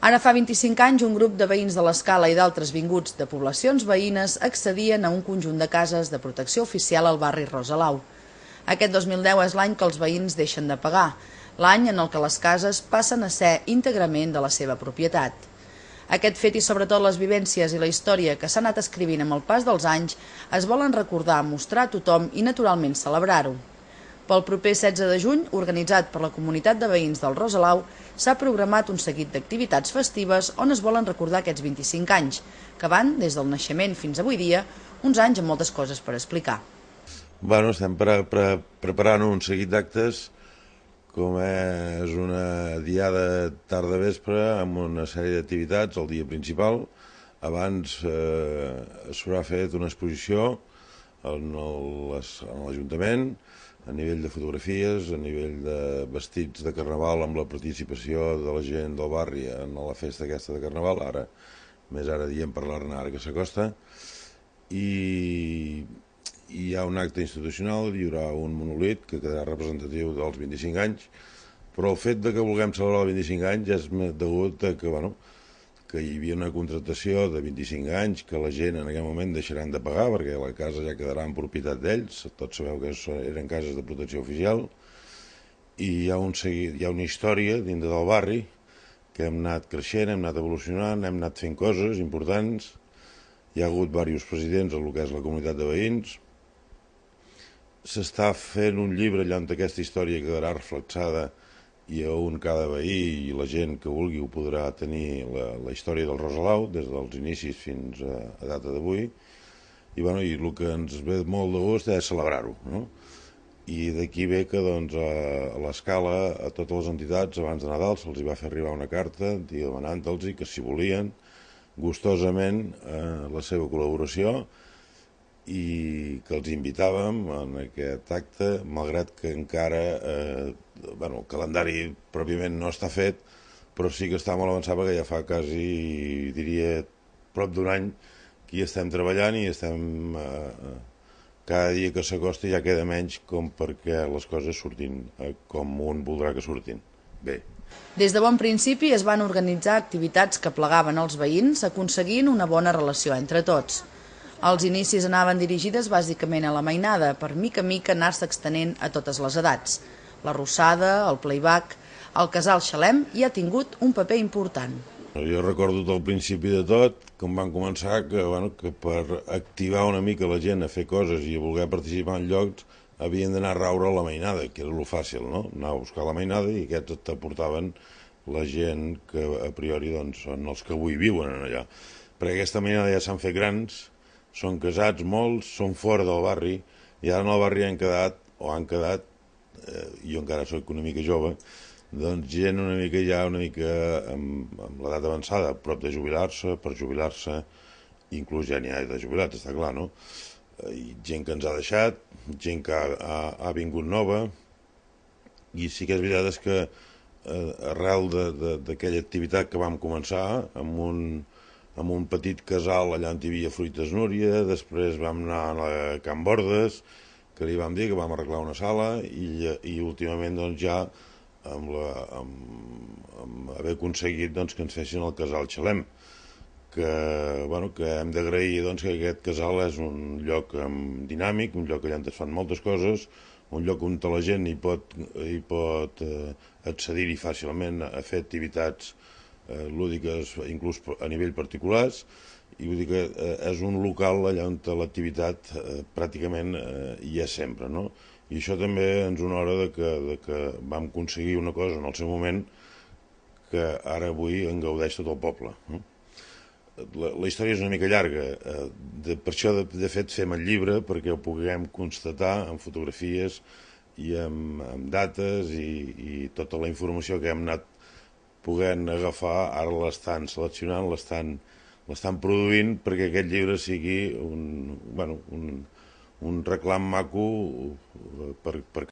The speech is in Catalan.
Ara fa 25 anys, un grup de veïns de l'Escala i d'altres vinguts de poblacions veïnes accedien a un conjunt de cases de protecció oficial al barri Rosalau. Aquest 2010 és l'any que els veïns deixen de pagar, l'any en el que les cases passen a ser íntegrament de la seva propietat. Aquest fet i sobretot les vivències i la història que s'ha anat escrivint amb el pas dels anys es volen recordar, mostrar a tothom i naturalment celebrar-ho. Pel proper 16 de juny, organitzat per la comunitat de veïns del Rosalau, s'ha programat un seguit d'activitats festives on es volen recordar aquests 25 anys, que van, des del naixement fins avui dia, uns anys amb moltes coses per explicar. Estem preparant un seguit d'actes, com és una diada tarda-vespre amb una sèrie d'activitats el dia principal. Abans s'haurà fet una exposició en l'Ajuntament, a nivell de fotografies, a nivell de vestits de carnaval amb la participació de la gent del barri en la festa aquesta de carnaval, més ara diem per l'Arnara que s'acosta, i hi ha un acte institucional, hi haurà un monolit que quedarà representatiu dels 25 anys, però el fet de que vulguem celebrar els 25 anys és degut a que hi havia una contractació de 25 anys que la gent en aquell moment deixaran de pagar perquè la casa ja quedarà en propietat d'ells. Tots sabeu que eren cases de protecció oficial, i hi ha una història dintre del barri que hem anat creixent, hem anat evolucionant, hem anat fent coses importants. Hi ha hagut diversos presidents en el que és la comunitat de veïns. S'està fent un llibre allà on aquesta història quedarà reflexada i on cada veí i la gent que vulgui ho podrà tenir la història del Rosalau des dels inicis fins a data d'avui. I el que ens ve molt de gust és celebrar-ho, no? I d'aquí ve que a l'Escala, a totes les entitats, abans de Nadal se'ls va fer arribar una carta demanant-los que si volien gustosament la seva col·laboració i que els invitàvem en aquest acte, malgrat que encara el calendari pròpiament no està fet, però sí que està molt avançat perquè ja fa quasi, diria, prop d'un any que hi estem treballant i estem cada dia que s'acosta ja queda menys com perquè les coses surtin com un voldrà que surtin. Bé. Des de bon principi es van organitzar activitats que plegaven els veïns aconseguint una bona relació entre tots. Els inicis anaven dirigides bàsicament a la mainada, per mica en mica anar-se extenent a totes les edats. La rossada, el playback, el casal Xalem hi ha tingut un paper important. Jo recordo del principi de tot, com van començar, que per activar una mica la gent a fer coses i a voler participar en llocs havien d'anar a raure a la mainada, que era lo fàcil, no? Anar a buscar la mainada i aquests t'aportaven la gent que a priori són els que avui viuen allà. Perquè aquesta mainada ja s'han fet grans, són casats molts, són fora del barri, i ara en el barri han quedat, jo encara soc una mica jove, gent una mica amb l'edat avançada, a prop de jubilar-se, per jubilar-se, inclús ja n'hi ha de jubilats, està clar, no? Gent que ens ha deixat, gent que ha vingut nova, i sí que és veritat és que arrel d'aquella activitat que vam començar, amb un petit casal allà on hi havia fruites Núria, després vam anar a Can Bordes, que li vam dir que vam arreglar una sala, i últimament ja amb haver aconseguit que ens fessin el casal Xalem, que hem d'agrair que aquest casal és un lloc dinàmic, un lloc allà on es fan moltes coses, un lloc on la gent hi pot accedir-hi fàcilment a fer activitats lúdiques, inclús a nivell particulars, i vull dir que és un local allà on l'activitat pràcticament hi és sempre, no? I això també ens honora que vam aconseguir una cosa en el seu moment que ara avui en gaudeix tot el poble. La història és una mica llarga, per això de fet fem el llibre, perquè ho puguem constatar amb fotografies i amb dates i tota la informació que hem anat podent agafar, ara l'estan seleccionant, l'estan produint perquè aquest llibre sigui un reclam maco per